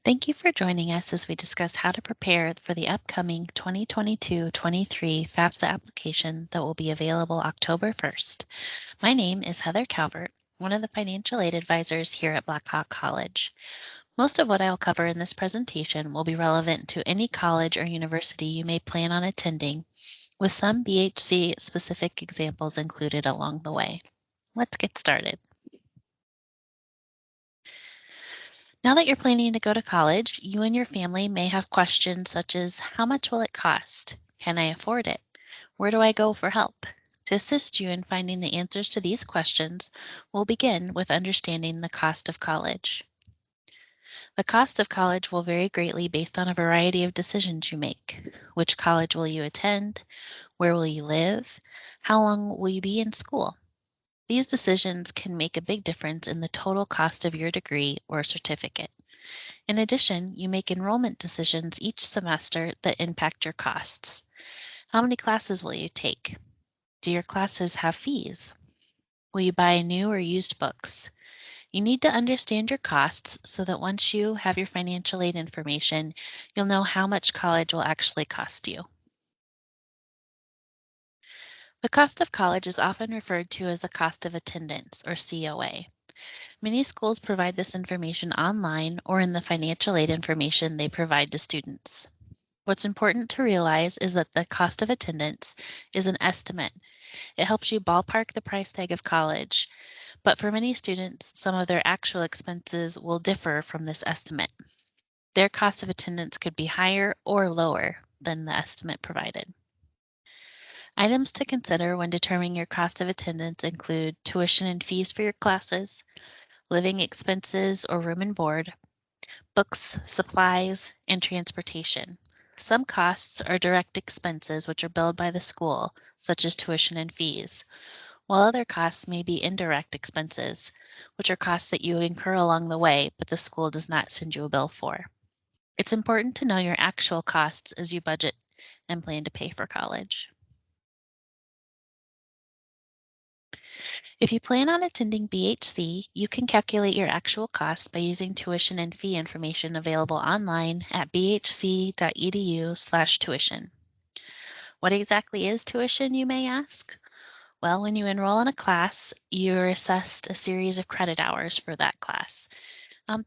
Thank you for joining us as we discuss how to prepare for the upcoming 2022-23 FAFSA application that will be available October 1st. My name is Heather Calvert, one of the financial aid advisors here at Blackhawk College. Most of what I'll cover in this presentation will be relevant to any college or university you may plan on attending, with some BHC specific examples included along the way. Let's get started. Now that you're planning to go to college, you and your family may have questions such as, how much will it cost? Can I afford it? Where do I go for help? To assist you in finding the answers to these questions, we'll begin with understanding the cost of college. The cost of college will vary greatly based on a variety of decisions you make. Which college will you attend? Where will you live? How long will you be in school? These decisions can make a big difference in the total cost of your degree or certificate. In addition, you make enrollment decisions each semester that impact your costs. How many classes will you take? Do your classes have fees? Will you buy new or used books? You need to understand your costs so that once you have your financial aid information, you'll know how much college will actually cost you. The cost of college is often referred to as the cost of attendance, or COA. Many schools provide this information online or in the financial aid information they provide to students. What's important to realize is that the cost of attendance is an estimate. It helps you ballpark the price tag of college, but for many students, some of their actual expenses will differ from this estimate. Their cost of attendance could be higher or lower than the estimate provided. Items to consider when determining your cost of attendance include tuition and fees for your classes, living expenses or room and board, books, supplies, and transportation. Some costs are direct expenses which are billed by the school, such as tuition and fees, while other costs may be indirect expenses, which are costs that you incur along the way, but the school does not send you a bill for. It's important to know your actual costs as you budget and plan to pay for college. If you plan on attending BHC, you can calculate your actual costs by using tuition and fee information available online at bhc.edu/tuition. What exactly is tuition, you may ask? Well, when you enroll in a class, you're assessed a series of credit hours for that class.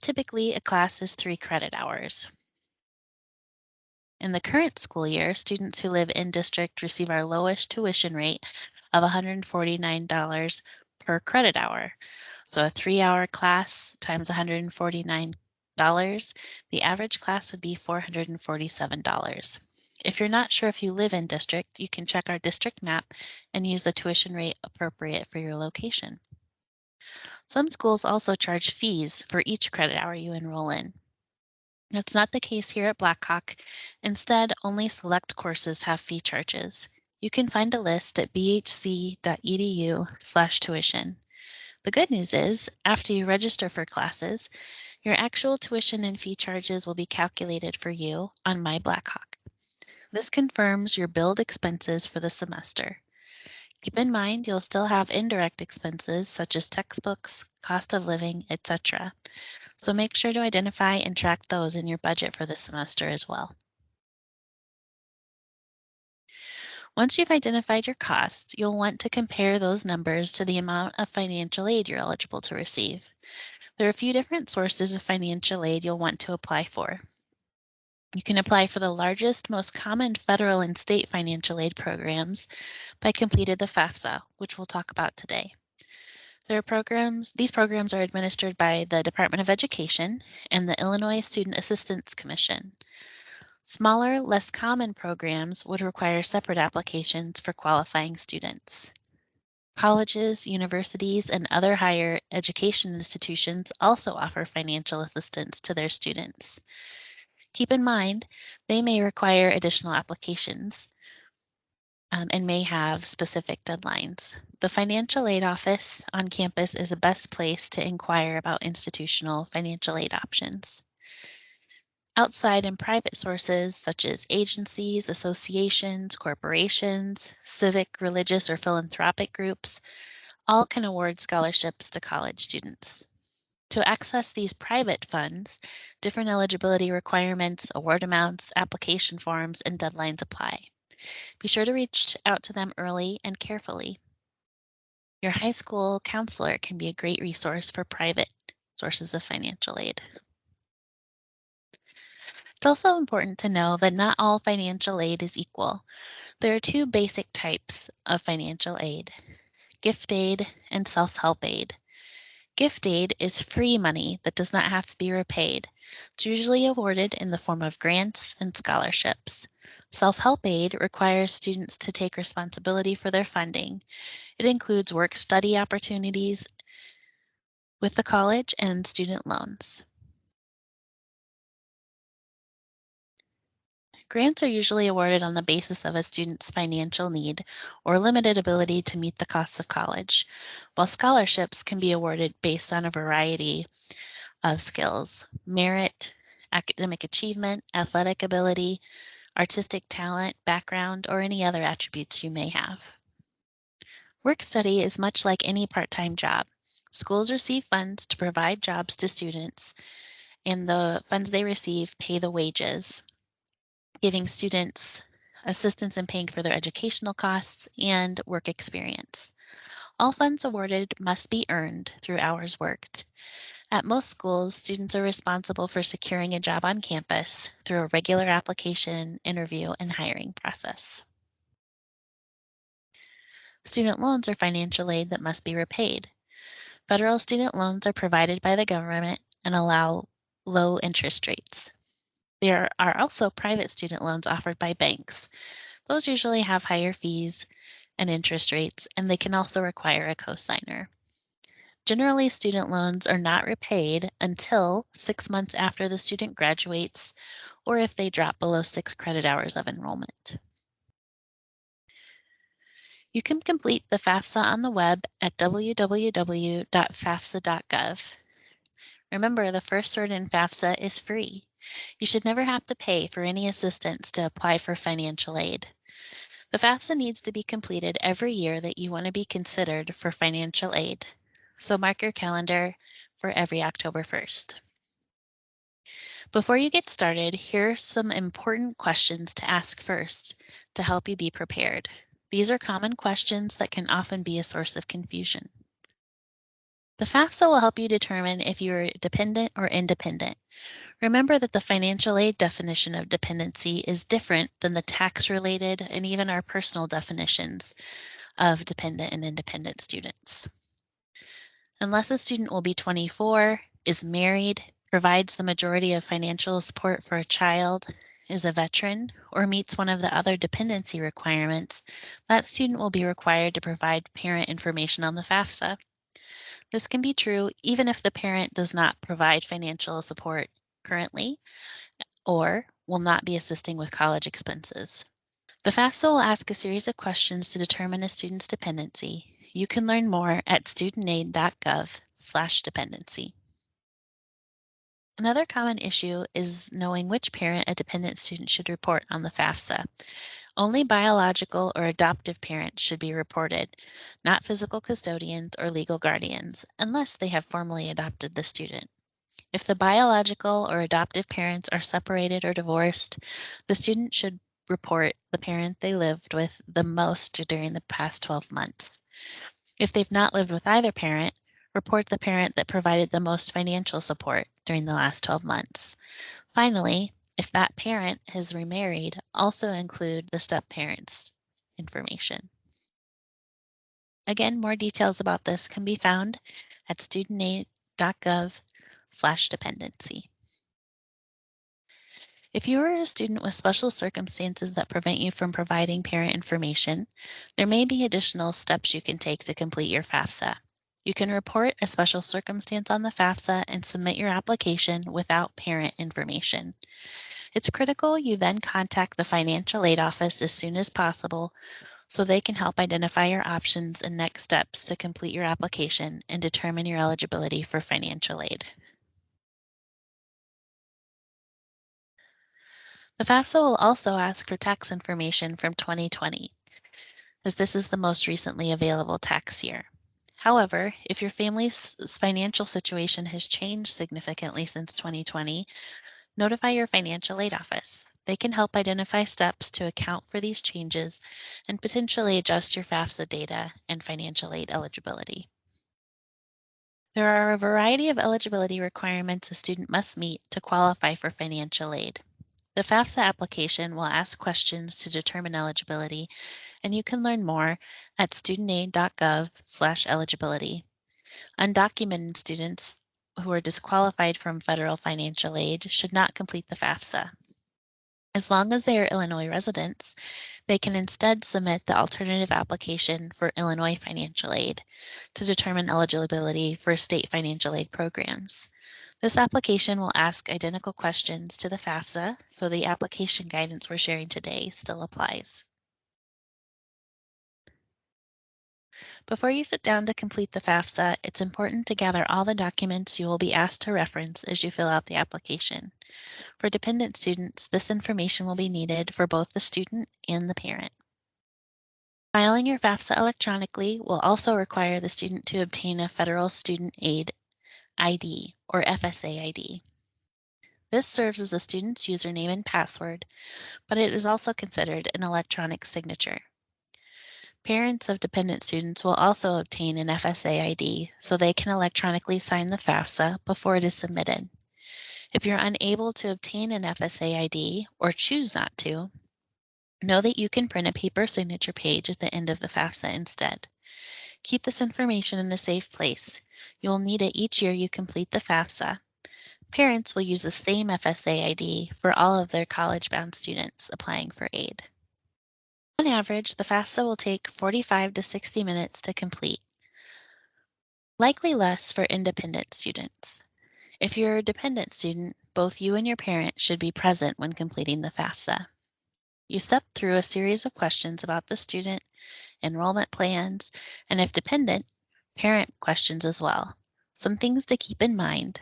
Typically, a class is 3 credit hours. In the current school year, students who live in district receive our lowest tuition rate of $149 per credit hour. So a 3-hour class times $149, the average class would be $447. If you're not sure if you live in district, you can check our district map and use the tuition rate appropriate for your location. Some schools also charge fees for each credit hour you enroll in. That's not the case here at Blackhawk. Instead, only select courses have fee charges. You can find a list at bhc.edu/tuition. The good news is, after you register for classes, your actual tuition and fee charges will be calculated for you on My Blackhawk. This confirms your billed expenses for the semester. Keep in mind you'll still have indirect expenses such as textbooks, cost of living, etc. So make sure to identify and track those in your budget for this semester as well. Once you've identified your costs, you'll want to compare those numbers to the amount of financial aid you're eligible to receive. There are a few different sources of financial aid you'll want to apply for. You can apply for the largest, most common federal and state financial aid programs by completing the FAFSA, which we'll talk about today. These programs are administered by the Department of Education and the Illinois Student Assistance Commission. Smaller, less common programs would require separate applications for qualifying students. Colleges, universities, and other higher education institutions also offer financial assistance to their students. Keep in mind, they may require additional applications and may have specific deadlines. The financial aid office on campus is the best place to inquire about institutional financial aid options. Outside and private sources such as agencies, associations, corporations, civic, religious, or philanthropic groups all can award scholarships to college students. To access these private funds, different eligibility requirements, award amounts, application forms, and deadlines apply. Be sure to reach out to them early and carefully. Your high school counselor can be a great resource for private sources of financial aid. It's also important to know that not all financial aid is equal. There are two basic types of financial aid: gift aid and self-help aid. Gift aid is free money that does not have to be repaid. It's usually awarded in the form of grants and scholarships. Self-help aid requires students to take responsibility for their funding. It includes work-study opportunities with the college and student loans. Grants are usually awarded on the basis of a student's financial need or limited ability to meet the costs of college, while scholarships can be awarded based on a variety of skills: merit, academic achievement, athletic ability, artistic talent, background, or any other attributes you may have. Work study is much like any part-time job. Schools receive funds to provide jobs to students, and the funds they receive pay the wages, giving students assistance in paying for their educational costs and work experience. All funds awarded must be earned through hours worked. At most schools, students are responsible for securing a job on campus through a regular application, interview, and hiring process. Student loans are financial aid that must be repaid. Federal student loans are provided by the government and allow low interest rates. There are also private student loans offered by banks. Those usually have higher fees and interest rates, and they can also require a cosigner. Generally, student loans are not repaid until 6 months after the student graduates, or if they drop below 6 credit hours of enrollment. You can complete the FAFSA on the web at www.fafsa.gov. Remember, the first cert in FAFSA is free. You should never have to pay for any assistance to apply for financial aid. The FAFSA needs to be completed every year that you want to be considered for financial aid. So mark your calendar for every October 1st. Before you get started, here are some important questions to ask first to help you be prepared. These are common questions that can often be a source of confusion. The FAFSA will help you determine if you're dependent or independent. Remember that the financial aid definition of dependency is different than the tax-related and even our personal definitions of dependent and independent students. Unless a student will be 24, is married, provides the majority of financial support for a child, is a veteran, or meets one of the other dependency requirements, that student will be required to provide parent information on the FAFSA. This can be true even if the parent does not provide financial support currently or will not be assisting with college expenses. The FAFSA will ask a series of questions to determine a student's dependency. You can learn more at studentaid.gov/dependency. Another common issue is knowing which parent a dependent student should report on the FAFSA. Only biological or adoptive parents should be reported, not physical custodians or legal guardians, unless they have formally adopted the student. If the biological or adoptive parents are separated or divorced, the student should report the parent they lived with the most during the past 12 months. If they've not lived with either parent, report the parent that provided the most financial support during the last 12 months. Finally, if that parent has remarried, also include the step-parent's information. Again, more details about this can be found at studentaid.gov/dependency. If you are a student with special circumstances that prevent you from providing parent information, there may be additional steps you can take to complete your FAFSA. You can report a special circumstance on the FAFSA and submit your application without parent information. It's critical you then contact the financial aid office as soon as possible so they can help identify your options and next steps to complete your application and determine your eligibility for financial aid. The FAFSA will also ask for tax information from 2020, as this is the most recently available tax year. However, if your family's financial situation has changed significantly since 2020, notify your financial aid office. They can help identify steps to account for these changes and potentially adjust your FAFSA data and financial aid eligibility. There are a variety of eligibility requirements a student must meet to qualify for financial aid. The FAFSA application will ask questions to determine eligibility, and you can learn more at studentaid.gov/eligibility. Undocumented students who are disqualified from federal financial aid should not complete the FAFSA. As long as they are Illinois residents, they can instead submit the alternative application for Illinois financial aid to determine eligibility for state financial aid programs. This application will ask identical questions to the FAFSA, so the application guidance we're sharing today still applies. Before you sit down to complete the FAFSA, it's important to gather all the documents you will be asked to reference as you fill out the application. For dependent students, this information will be needed for both the student and the parent. Filing your FAFSA electronically will also require the student to obtain a Federal Student Aid ID, or FSA ID. This serves as a student's username and password, but it is also considered an electronic signature. Parents of dependent students will also obtain an FSA ID so they can electronically sign the FAFSA before it is submitted. If you're unable to obtain an FSA ID or choose not to, know that you can print a paper signature page at the end of the FAFSA instead. Keep this information in a safe place. You'll need it each year you complete the FAFSA. Parents will use the same FSA ID for all of their college-bound students applying for aid. On average, the FAFSA will take 45 to 60 minutes to complete, likely less for independent students. If you're a dependent student, both you and your parent should be present when completing the FAFSA. You step through a series of questions about the student, enrollment plans, and if dependent, parent questions as well. Some things to keep in mind.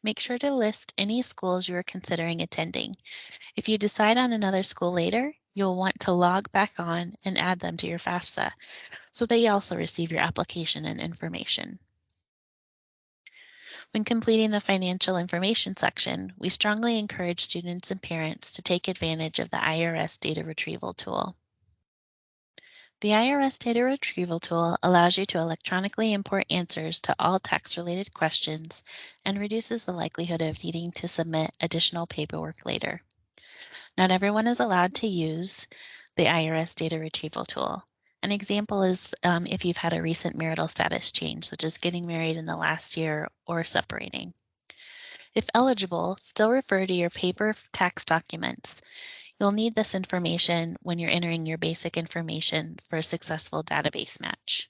Make sure to list any schools you are considering attending. If you decide on another school later, you'll want to log back on and add them to your FAFSA so they also receive your application and information. When completing the financial information section, we strongly encourage students and parents to take advantage of the IRS data retrieval tool. The IRS data retrieval tool allows you to electronically import answers to all tax-related questions and reduces the likelihood of needing to submit additional paperwork later. Not everyone is allowed to use the IRS data retrieval tool. An example is if you've had a recent marital status change, such as getting married in the last year or separating. If eligible, still refer to your paper tax documents. You'll need this information when you're entering your basic information for a successful database match.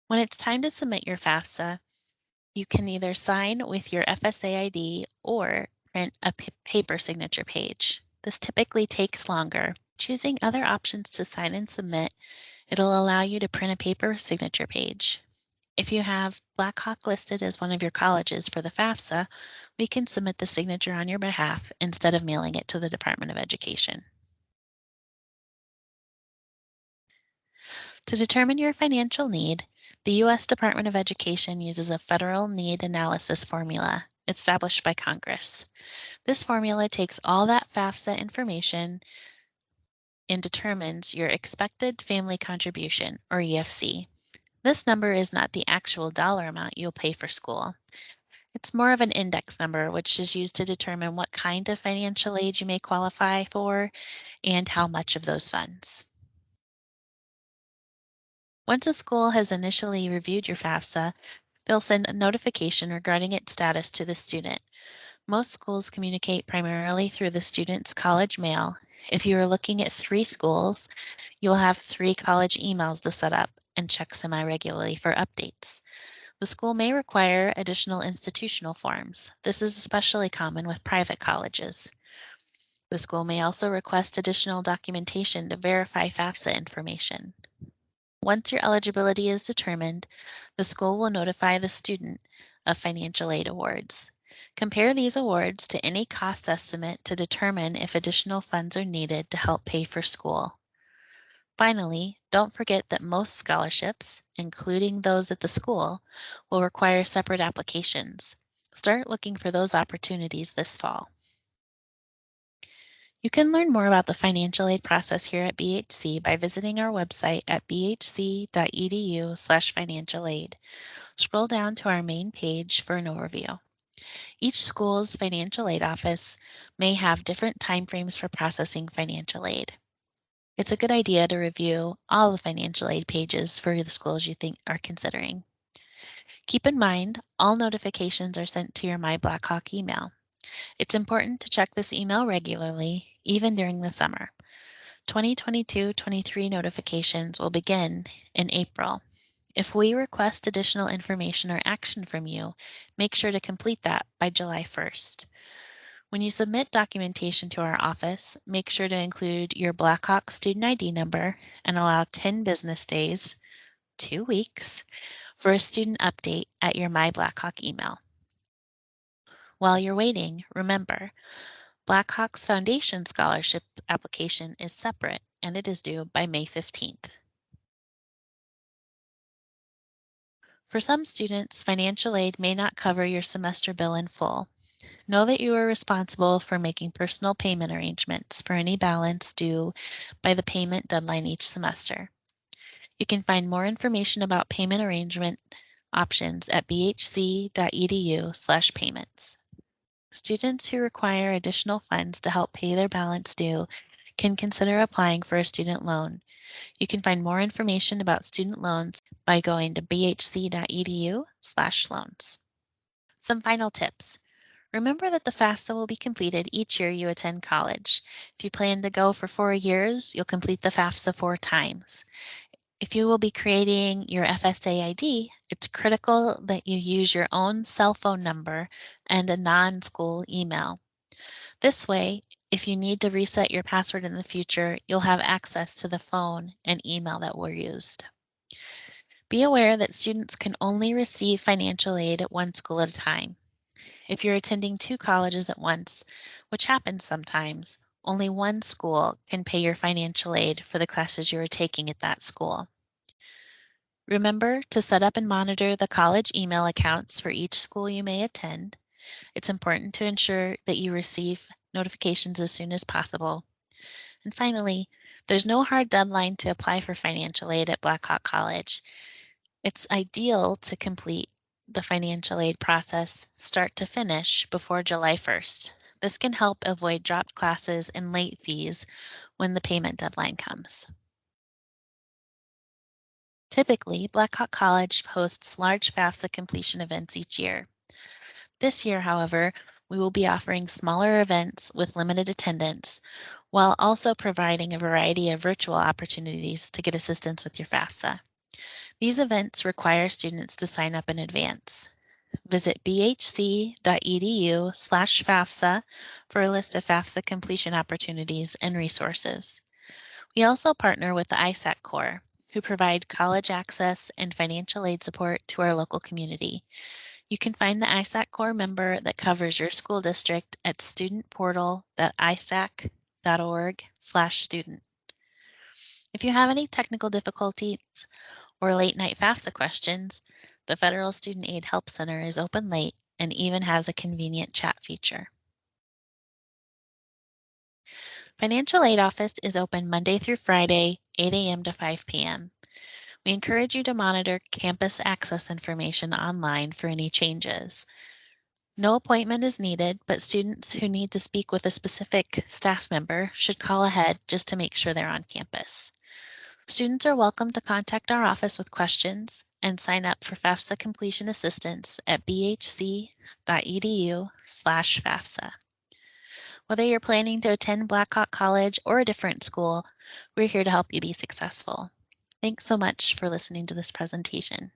When it's time to submit your FAFSA, you can either sign with your FSA ID or print a paper signature page. This typically takes longer. Choosing other options to sign and submit, it'll allow you to print a paper signature page. If you have Blackhawk listed as one of your colleges for the FAFSA, we can submit the signature on your behalf instead of mailing it to the Department of Education. To determine your financial need, the U.S. Department of Education uses a federal need analysis formula established by Congress. This formula takes all that FAFSA information and determines your expected family contribution, or EFC. This number is not the actual dollar amount you'll pay for school. It's more of an index number, which is used to determine what kind of financial aid you may qualify for and how much of those funds. Once a school has initially reviewed your FAFSA, they'll send a notification regarding its status to the student. Most schools communicate primarily through the student's college mail. If you are looking at 3 schools, you'll have 3 college emails to set up and check semi-regularly for updates. The school may require additional institutional forms. This is especially common with private colleges. The school may also request additional documentation to verify FAFSA information. Once your eligibility is determined, the school will notify the student of financial aid awards. Compare these awards to any cost estimate to determine if additional funds are needed to help pay for school. Finally, don't forget that most scholarships, including those at the school, will require separate applications. Start looking for those opportunities this fall. You can learn more about the financial aid process here at BHC by visiting our website at bhc.edu/financial aid. Scroll down to our main page for an overview. Each school's financial aid office may have different timeframes for processing financial aid. It's a good idea to review all the financial aid pages for the schools you think are considering. Keep in mind, all notifications are sent to your My Blackhawk email. It's important to check this email regularly, even during the summer. 2022-23 notifications will begin in April. If we request additional information or action from you, make sure to complete that by July 1st. When you submit documentation to our office, make sure to include your Blackhawk student ID number and allow 10 business days, 2 weeks, for a student update at your My Blackhawk email. While you're waiting, remember, Blackhawk's Foundation Scholarship application is separate and it is due by May 15th. For some students, financial aid may not cover your semester bill in full. Know that you are responsible for making personal payment arrangements for any balance due by the payment deadline each semester. You can find more information about payment arrangement options at bhc.edu/payments. Students who require additional funds to help pay their balance due can consider applying for a student loan. You can find more information about student loans by going to bhc.edu/loans. Some final tips. Remember that the FAFSA will be completed each year you attend college. If you plan to go for 4 years, you'll complete the FAFSA 4 times. If you will be creating your FSA ID, it's critical that you use your own cell phone number and a non-school email. This way, if you need to reset your password in the future, you'll have access to the phone and email that were used. Be aware that students can only receive financial aid at one school at a time. If you're attending 2 colleges at once, which happens sometimes, only one school can pay your financial aid for the classes you are taking at that school. Remember to set up and monitor the college email accounts for each school you may attend. It's important to ensure that you receive notifications as soon as possible. And finally, there's no hard deadline to apply for financial aid at Blackhawk College. It's ideal to complete the financial aid process start to finish before July 1st. This can help avoid dropped classes and late fees when the payment deadline comes. Typically, Blackhawk College hosts large FAFSA completion events each year. This year, however, we will be offering smaller events with limited attendance, while also providing a variety of virtual opportunities to get assistance with your FAFSA. These events require students to sign up in advance. Visit bhc.edu/FAFSA for a list of FAFSA completion opportunities and resources. We also partner with the ISAC Corps, who provide college access and financial aid support to our local community. You can find the ISAC Corps member that covers your school district at studentportal.isac.org/student. If you have any technical difficulties or late night FAFSA questions, the Federal Student Aid Help Center is open late and even has a convenient chat feature. Financial Aid Office is open Monday through Friday, 8 a.m. to 5 p.m. We encourage you to monitor campus access information online for any changes. No appointment is needed, but students who need to speak with a specific staff member should call ahead just to make sure they're on campus. Students are welcome to contact our office with questions and sign up for FAFSA completion assistance at bhc.edu/FAFSA. Whether you're planning to attend Blackhawk College or a different school, we're here to help you be successful. Thanks so much for listening to this presentation.